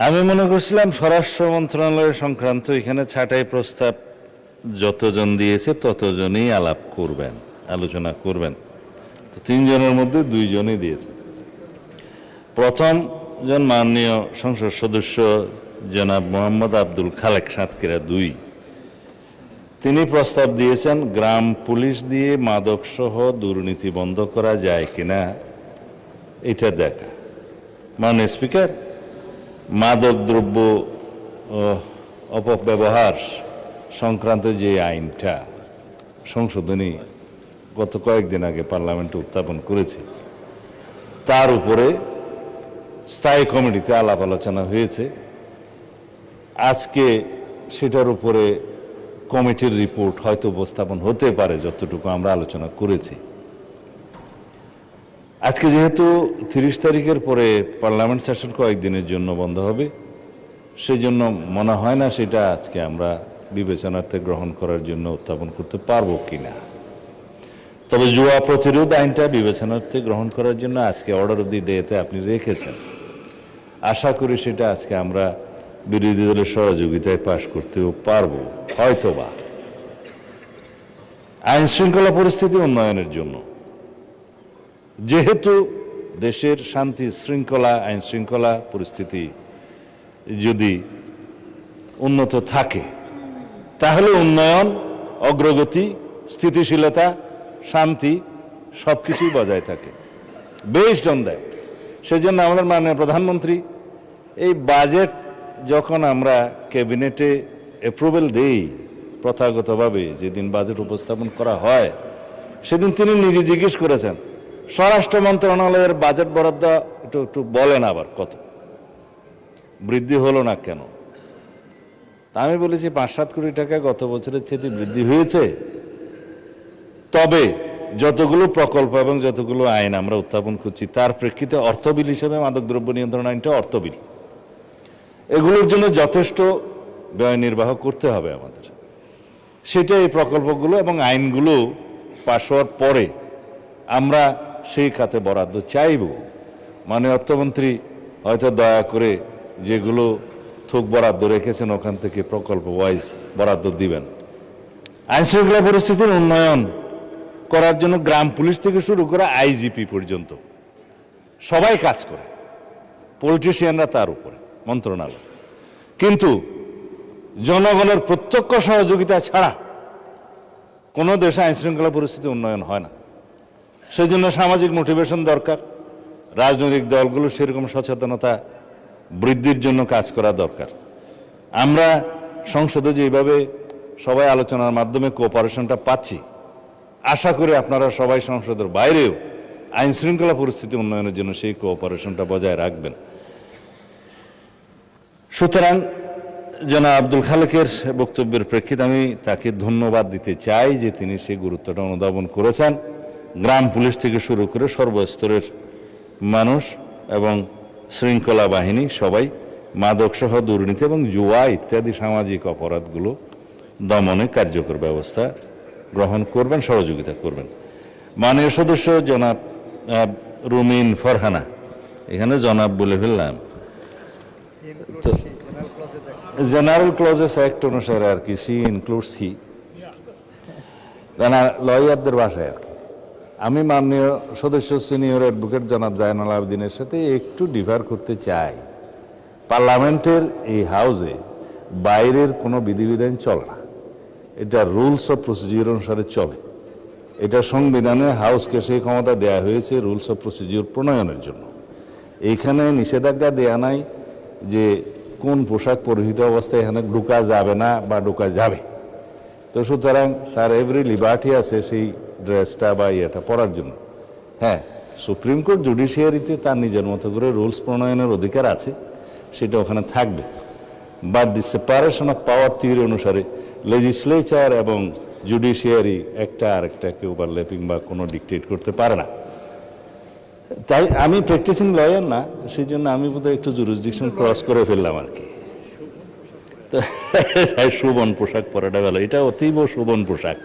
আমি মনে করছিলাম স্বরাষ্ট্র মন্ত্রণালয় সংক্রান্ত এখানে ছাঁটাই প্রস্তাব যতজন দিয়েছে ততজনই আলাপ করবেন, আলোচনা করবেন। তো তিনজনের মধ্যে দুইজনই দিয়েছে। প্রথম জন মাননীয় সংসদ সদস্য জনাব মোহাম্মদ আব্দুল খালেক সাতক্ষীরা 2, তিনি প্রস্তাব দিয়েছেন গ্রাম পুলিশ দিয়ে মাদকসহ দুর্নীতি বন্ধ করা যায় কিনা এটা দেখা। মাননীয় স্পিকার, মাদক দ্রব্য অপব্যবহার সংক্রান্ত যে আইনটা সংশোধনী গত কয়েকদিন আগে পার্লামেন্টে উত্থাপন করেছে, তার উপরে স্থায়ী কমিটিতে আলাপ আলোচনা হয়েছে। আজকে সেটার উপরে কমিটির রিপোর্ট হয়তো উপস্থাপন হতে পারে, যতটুকু আমরা আলোচনা করেছি। আজকে যেহেতু 30 তারিখের পরে পার্লামেন্ট সেশন কয়েকদিনের জন্য বন্ধ হবে, সেই জন্য মনে হয় না সেটা আজকে আমরা বিবেচনার্থে গ্রহণ করার জন্য উত্থাপন করতে পারবো কিনা। তবে জুয়া প্রতিরোধ আইনটা বিবেচনার্থে গ্রহণ করার জন্য আজকে অর্ডার অফ দি ডেতে আপনি রেখেছেন। আশা করি সেটা আজকে আমরা বিরোধী দলের সহযোগিতায় পাশ করতেও পারবো হয়তোবা। আইন শৃঙ্খলা পরিস্থিতি উন্নয়নের জন্য, যেহেতু দেশের শান্তি শৃঙ্খলা, আইন শৃঙ্খলা পরিস্থিতি যদি উন্নত থাকে তাহলে উন্নয়ন, অগ্রগতি, স্থিতিশীলতা, শান্তি সবকিছুই বজায় থাকে। বেসড অন দ্যাট, সেজন্য আমাদের মাননীয় প্রধানমন্ত্রী এই বাজেট যখন আমরা ক্যাবিনেটে অ্যাপ্রুভাল দেই, প্রথাগতভাবে যেদিন বাজেট উপস্থাপন করা হয় সেদিন তিনি নিজে জিজ্ঞেস করেছেন স্বরাষ্ট্র মন্ত্রণালয়ের বাজেট বরাদ্দ একটু বলেন আবার কত বৃদ্ধি হলো না কেন। তা আমি বলেছি 5-7 কোটি টাকা গত বছরের চেয়ে বৃদ্ধি হয়েছে, তবে যতগুলো প্রকল্প এবং যতগুলো আইন আমরা উত্থাপন করছি তার প্রেক্ষিতে অর্থবিল হিসেবে মাদকদ্রব্য নিয়ন্ত্রণ আইনটা অর্থবিল, এগুলোর জন্য যথেষ্ট ব্যয় নির্বাহ করতে হবে আমাদের। সেটা এই প্রকল্পগুলো এবং আইনগুলো পাশ হওয়ার পরে আমরা সেই খাতে বরাদ্দ চাইব। মাননীয় অর্থমন্ত্রী হয়তো দয়া করে যেগুলো থোক বরাদ্দ রেখেছেন ওখান থেকে প্রকল্প ওয়াইজ বরাদ্দ দিবেন। আইন শৃঙ্খলা পরিস্থিতির উন্নয়ন করার জন্য গ্রাম পুলিশ থেকে শুরু করে আইজিপি পর্যন্ত সবাই কাজ করে, পলিটিশিয়ানরা তার উপরে মন্ত্রণালয়। কিন্তু জনগণের প্রত্যক্ষ সহযোগিতা ছাড়া কোনো দেশে আইন শৃঙ্খলা পরিস্থিতি উন্নয়ন হয় না। সেই জন্য সামাজিক মোটিভেশন দরকার, রাজনৈতিক দলগুলো সেরকম সচেতনতা বৃদ্ধির জন্য কাজ করা দরকার। আমরা সংসদে যেভাবে সবাই আলোচনার মাধ্যমে কোঅপারেশনটা পাচ্ছি, আশা করি আপনারা সবাই সংসদের বাইরেও আইন শৃঙ্খলা পরিস্থিতি উন্নয়নের জন্য সেই কোঅপারেশনটা বজায় রাখবেন। সুতরাং জনাব আব্দুল খালেকের বক্তব্যের প্রেক্ষিতে আমি তাকে ধন্যবাদ দিতে চাই যে তিনি সেই গুরুত্বটা অনুধাবন করেছেন। গ্রাম পুলিশ থেকে শুরু করে সর্বস্তরের মানুষ এবং শৃঙ্খলা বাহিনী সবাই মাদকসহ দুর্নীতি এবং জুয়া ইত্যাদি সামাজিক অপরাধগুলো দমনে কার্যকর ব্যবস্থা গ্রহণ করবেন, সহযোগিতা করবেন। মাননীয় সদস্য জনাব রুমিন ফারহানা, এখানে জনাব বলে ফেললাম, তো জেনারেল ক্লজেস অ্যাক্ট অনুসারে আর কি, সি ইনক্লুডস হি, লয়ারদের ভাষায় আর কি। আমি মাননীয় সদস্য সিনিয়র অ্যাডভোকেট জনাব জায়নাল আবেদিনের সাথে একটু ডিফার করতে চাই। পার্লামেন্টের এই হাউসে বাইরের কোনো বিধিবিধান চলে না, এটা রুলস অফ প্রসিডিউর অনুসারে চলে। এটা সংবিধানে হাউসকে সেই ক্ষমতা দেয়া হয়েছে রুলস অফ প্রসিডিউর প্রণয়নের জন্য। এইখানে নিষেধাজ্ঞা দেয়া নাই যে কোন পোশাক পরিহিত অবস্থায় এখানে ঢুকা যাবে না বা ঢুকা যাবে। তো সুতরাং তার এভরি লিবার্টি আছে সেই ড্রেসটা বা ইয়েটা পরার জন্য। হ্যাঁ, সুপ্রিম কোর্ট জুডিশিয়ারিতে তার নিজের মতো করে রুলস প্রণয়নের অধিকার আছে, সেটা ওখানে থাকবে। But the separation of power theory অনুসারে লেজিসলেচার এবং জুডিশিয়ারি একটা আরেকটাকে ওভারল্যাপিং বা কোনো ডিকটেট করতে পারে না। তাই আমি প্র্যাকটিসিং লয়ার না, সেই জন্য আমি বোধহয় একটু জুরিসডিকশন ক্রস করে ফেললাম আর কি। তো শোভন পোশাক পরাটা গেল, এটা অতীব শোভন পোশাক।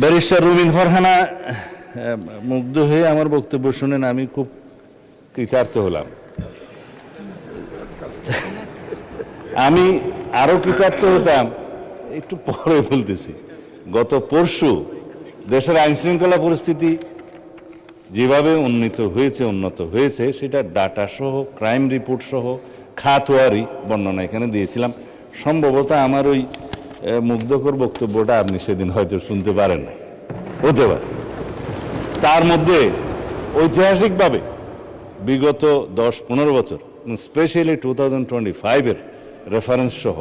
ব্যারিস্টার রুমিন ফারহানা মুগ্ধ হয়ে আমার বক্তব্য শুনেন, আমি খুব কৃতার্থ হলাম। আমি আরো কৃতার্থ হতাম, একটু পরে বলতেছি। গত পরশু দেশের আইন শৃঙ্খলা পরিস্থিতি যেভাবে উন্নত হয়েছে সেটা ডাটা সহ, ক্রাইম রিপোর্ট সহ, খাতোয়ারি বর্ণনা এখানে দিয়েছিলাম। সম্ভবত আমার ওই মুগ্ধকর বক্তব্যটা আপনি সেদিন হয়তো শুনতে পারেন না, হতে পারে। তার মধ্যে ঐতিহাসিকভাবে বিগত 10-15 বছর, স্পেশালি 2025-এর রেফারেন্স সহ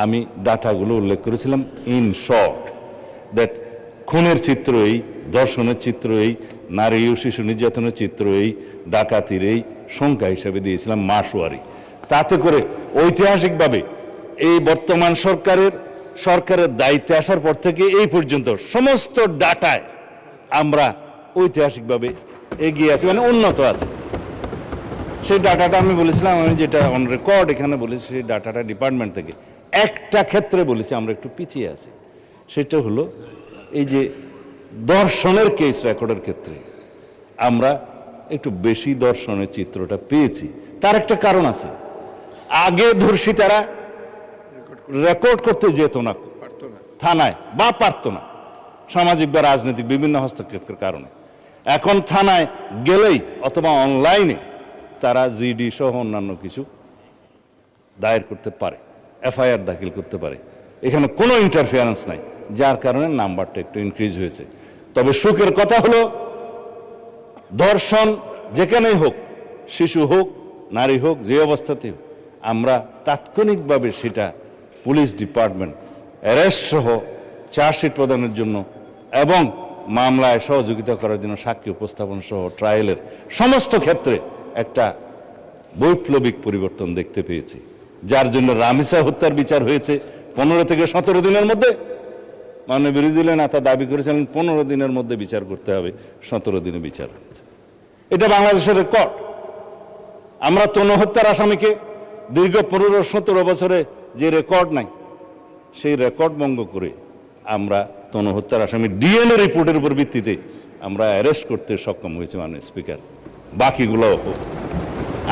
আমি ডাটাগুলো উল্লেখ করেছিলাম। ইন শর্ট দ্যাট খুনের চিত্র এই, ধর্ষণের চিত্র এই, নারী ও শিশু নির্যাতনের চিত্র এই, ডাকাতির এই সংখ্যা হিসাবে দিয়েছিলাম মাসওয়ারি। তাতে করে ঐতিহাসিকভাবে এই বর্তমান সরকারের দায়িত্বে আসার পর থেকে এই পর্যন্ত সমস্ত ডাটায় আমরা ঐতিহাসিকভাবে এগিয়ে আছি, মানে উন্নত আছে। সেই ডাটাটা আমি বলেছিলাম, আমি যেটা অন রেকর্ড এখানে বলেছি, সেই ডাটাটা ডিপার্টমেন্ট থেকে একটা ক্ষেত্রে বলেছি আমরা একটু পিছিয়ে আছি। সেটা হলো এই যে দর্শনের কেস রেকর্ডের ক্ষেত্রে আমরা একটু বেশি দর্শনের চিত্রটা পেয়েছি। তার একটা কারণ আছে, আগে ধর্ষিতারা রেকর্ড করতে যেত না থানায়, বা পারত না, সামাজিক বা রাজনৈতিক বিভিন্ন হস্তক্ষেপের কারণে। এখন থানায় গেলেই অথবা অনলাইনে তারা জিডি সহ অন্যান্য কিছু দায়ের করতে পারে, এফআইআর দাখিল করতে পারে। এখানে কোনো ইন্টারফিয়ারেন্স নাই, যার কারণে নাম্বারটা একটু ইনক্রিজ হয়েছে। তবে সুখের কথা হলো, ধর্ষণ যেখানেই হোক, শিশু হোক, নারী হোক, যে অবস্থাতেই হোক, আমরা তাৎক্ষণিকভাবে সেটা পুলিশ ডিপার্টমেন্ট অ্যারেস্ট সহ চার্জশিট প্রদানের জন্য এবং মামলায় সহযোগিতা করার জন্য সাক্ষী উপস্থাপন সহ ট্রায়ালের সমস্ত ক্ষেত্রে একটা বৈপ্লবিক পরিবর্তন দেখতে পেয়েছি। যার জন্য রামিসা হত্যার বিচার হয়েছে 15 থেকে 17 দিনের মধ্যে। মাননীয় বিরোধী দলীয় নেতা দাবি করেছিলেন 15 দিনের মধ্যে বিচার করতে হবে, 17 দিনে বিচার হয়েছে। এটা বাংলাদেশের রেকর্ড। আমরা তনু হত্যার আসামিকে দীর্ঘ 15-17 বছরে যে রেকর্ড নাই, সেই রেকর্ড ভঙ্গ করে আমরা তনু হত্যার আসামি ডিএনএ রিপোর্টের উপর ভিত্তিতে আমরা অ্যারেস্ট করতে সক্ষম হয়েছে মাননীয় স্পিকার। বাকিগুলোও হোক।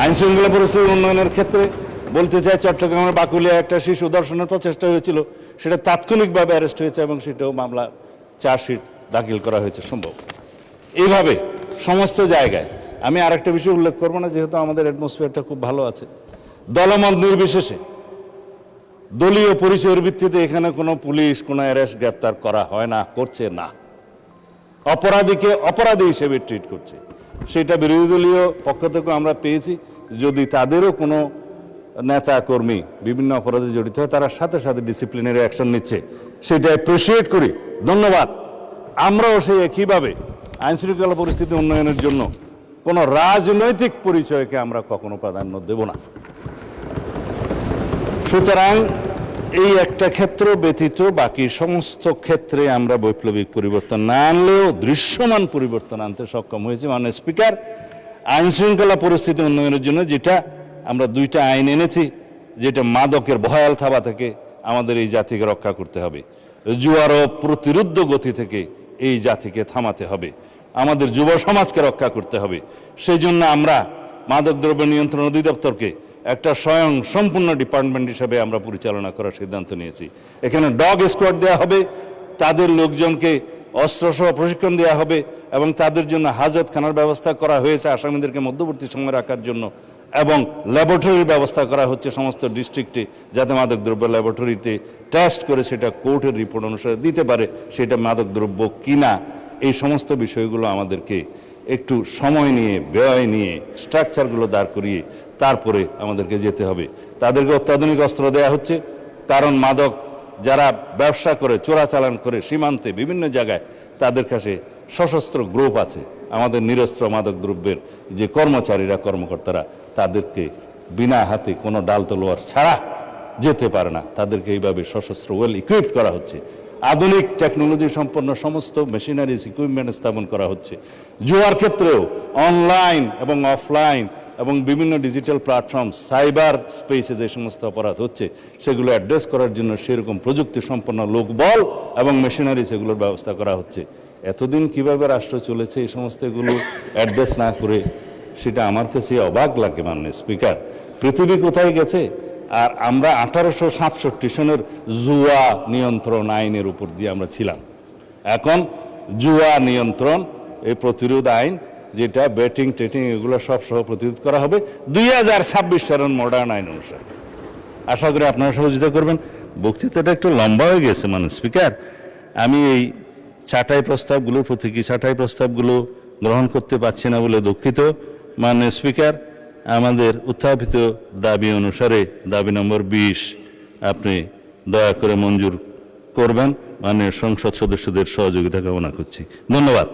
আইন শৃঙ্খলা পরিস্থিতি উন্নয়নের ক্ষেত্রে বলতে চাই, চট্টগ্রামের বাকুলিয়া একটা শিশু ধর্ষণের প্রচেষ্টা হয়েছিল, সেটা তাৎক্ষণিকভাবে অ্যারেস্ট হয়েছে এবং সেটাও মামলা চার্জশিট দাখিল করা হয়েছে সম্ভব। এইভাবে সমস্ত জায়গায় আমি আরেকটা বিষয় উল্লেখ করবো না, যেহেতু আমাদের অ্যাটমসফিয়ারটা খুব ভালো আছে। দলমত নির্বিশেষে দলীয় পরিচয়ের ভিত্তিতে এখানে কোনো পুলিশ কোনো অ্যারেস্ট গ্রেপ্তার করা হয় না, করছে না। অপরাধীকে অপরাধী হিসেবে ট্রিট করছে। সেটা বিরোধী দলীয় পক্ষ থেকে আমরা পেয়েছি। যদি তাদেরও কোনো নেতা কর্মী বিভিন্ন অপরাধে জড়িত হয়, তারা সাথে সাথে ডিসিপ্লিনারি অ্যাকশন নিচ্ছে, সেটা অ্যাপ্রিসিয়েট করি, ধন্যবাদ। আমরাও সেই একইভাবে আইন শৃঙ্খলা পরিস্থিতি উন্নয়নের জন্য কোনো রাজনৈতিক পরিচয়কে আমরা কখনো প্রাধান্য দেব না। সুতরাং এই একটা ক্ষেত্র ব্যতীত বাকি সমস্ত ক্ষেত্রে আমরা বৈপ্লবিক পরিবর্তন না আনলেও দৃশ্যমান পরিবর্তন আনতে সক্ষম হয়েছে। মাননীয় স্পিকার, আইন শৃঙ্খলা পরিস্থিতি উন্নয়নের জন্য যেটা আমরা 2টা আইন এনেছি, যেটা মাদকের ভয়াল থাবা থেকে আমাদের এই জাতিকে রক্ষা করতে হবে, জুয়ার ও প্রতিরোধ গতি থেকে এই জাতিকে থামাতে হবে, আমাদের যুব সমাজকে রক্ষা করতে হবে। সেই জন্য আমরা মাদকদ্রব্য নিয়ন্ত্রণ অধিদপ্তরকে একটা স্বয়ং সম্পূর্ণ ডিপার্টমেন্ট হিসেবে আমরা পরিচালনা করার সিদ্ধান্ত নিয়েছি। এখানে ডগ স্কোয়াড দেওয়া হবে, তাদের লোকজনকে অস্ত্রসহ প্রশিক্ষণ দেওয়া হবে এবং তাদের জন্য হাজতখানার ব্যবস্থা করা হয়েছে আসামিদেরকে মধ্যবর্তী সময় রাখার জন্য, এবং ল্যাবরেটরির ব্যবস্থা করা হচ্ছে সমস্ত ডিস্ট্রিক্টে, যাতে মাদকদ্রব্য ল্যাবরেটরিতে টেস্ট করে সেটা কোর্টের রিপোর্ট অনুসারে দিতে পারে সেটা মাদকদ্রব্য কিনা। এই সমস্ত বিষয়গুলো আমাদেরকে একটু সময় নিয়ে, ব্যয় নিয়ে, স্ট্রাকচারগুলো দাঁড় করিয়ে তারপরে আমাদেরকে যেতে হবে। তাদেরকে অত্যাধুনিক অস্ত্র দেওয়া হচ্ছে, কারণ মাদক যারা ব্যবসা করে, চোরাচালান করে সীমান্তে বিভিন্ন জায়গায়, তাদের কাছে সশস্ত্র গ্রুপ আছে। আমাদের নিরস্ত্র মাদক দ্রব্যের যে কর্মচারীরা, কর্মকর্তারা, তাদেরকে বিনা হাতে কোনো ডাল তলোয়ার ছাড়া যেতে পারে না। তাদেরকে এইভাবে সশস্ত্র ওয়েল ইকুইপড করা হচ্ছে। আধুনিক টেকনোলজি সম্পন্ন সমস্ত মেশিনারিজ ইকুইপমেন্ট স্থাপন করা হচ্ছে। জুয়ার ক্ষেত্রেও অনলাইন এবং অফলাইন এবং বিভিন্ন ডিজিটাল প্ল্যাটফর্ম, সাইবার স্পেসে যে সমস্ত অপরাধ হচ্ছে, সেগুলো অ্যাড্রেস করার জন্য সেরকম প্রযুক্তি সম্পন্ন লোকবল এবং মেশিনারি সেগুলোর ব্যবস্থা করা হচ্ছে। এতদিন কিভাবে রাষ্ট্র চলেছে এই সমস্ত এগুলো অ্যাড্রেস না করে, সেটা আমার কাছে অবাক লাগে মাননীয় স্পিকার। পৃথিবী কোথায় গেছে? আর আমরা 1867 সনের জুয়া নিয়ন্ত্রণ আইনের উপর দিয়ে আমরা ছিলাম। এখন জুয়া নিয়ন্ত্রণ এই প্রতিরোধ আইন, যেটা ব্যাটিং টেটিং এগুলো সব সহ প্রতিরোধ করা হবে 2026 সালের মডার্ন আইন অনুসারে। আশা করি আপনারা সহযোগিতা করবেন। বক্তৃতাটা একটু লম্বা হয়ে গেছে মানে স্পিকার, আমি এই ছাঁটাই প্রস্তাবগুলোর প্রতীকী ছাঁটাই প্রস্তাবগুলো গ্রহণ করতে পারছি না বলে দুঃখিত। মাননীয় স্পিকার, আমাদের উত্থাপিত দাবি অনুসারে দাবি নম্বর 20 আপনি দয়া করে মঞ্জুর করবেন। মাননীয় সংসদ সদস্যদের সহযোগিতা কামনা করছি। ধন্যবাদ।